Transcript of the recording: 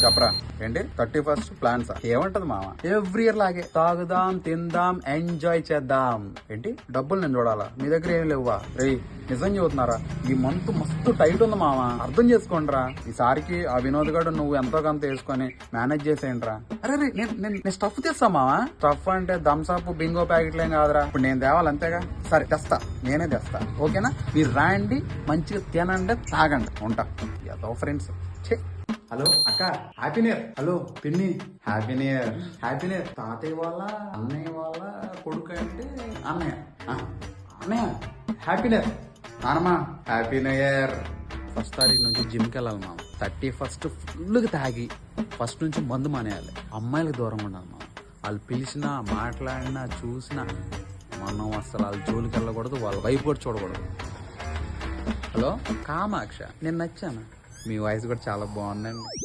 చెప్పరా ఏంటి 31st plans ఏమంటది మామ? ఎవ్రీ ఇయర్ లాగే తాగుదాం తిందాం ఎంజాయ్ చేద్దాం. ఏంటి డబ్బులు నేను చూడాలా? మీ దగ్గర ఏం లేవువా? రేయ్ నిజం చెబుతున్నారా? ఈ మంత్ మస్తు టైట్ ఉంది మామ, అర్థం చేసుకోండిరా. ఈసారికి ఆ వినోద్ గడు నువ్వు ఎంతో కొంత వేసుకొని మేనేజ్ చేసేయండిరా. అరే నేను స్టఫ్ తెస్తా మామ. స్టఫ్ అంటే థమ్స్అప్ బింగో ప్యాకెట్లు ఏం కాదురా. ఇప్పుడు నేను తేవాలి అంతేగా. సరే తెస్తా, నేనే తెస్తా. ఓకేనా? మీరు రాండి, మంచిగా తినండి, తాగండి. ఉంటా ఏదో ఫ్రెండ్స్. హలో అక్క, హ్యాపీ న్యూ ఇయర్. హలో పిన్ని, happy new year. Happy new year. తాతయ్య వాళ్ళ అన్నయ్య వాళ్ళ కొడుకు అంటే అన్నయ్య. అన్నయ్య హ్యాపీ న్యూ ఇయర్. నానమ్మా హ్యాపీ న్యూ ఇయర్. 1st తారీఖు నుంచి జిమ్కి వెళ్ళాలి మామ. 31st ఫుల్గా తాగి ఫస్ట్ నుంచి మందు మానేయాలి. అమ్మాయిలకు దూరంగా ఉండాలి మామ. వాళ్ళు పిలిచినా మాట్లాడినా చూసినా మనం అసలు వాళ్ళ జోలికి వెళ్ళకూడదు, వాళ్ళ వైపు కూడా చూడకూడదు. హలో కామాక్ష, నేను నచ్చాను. మీ వాయిస్ కూడా చాలా బాగుందండి.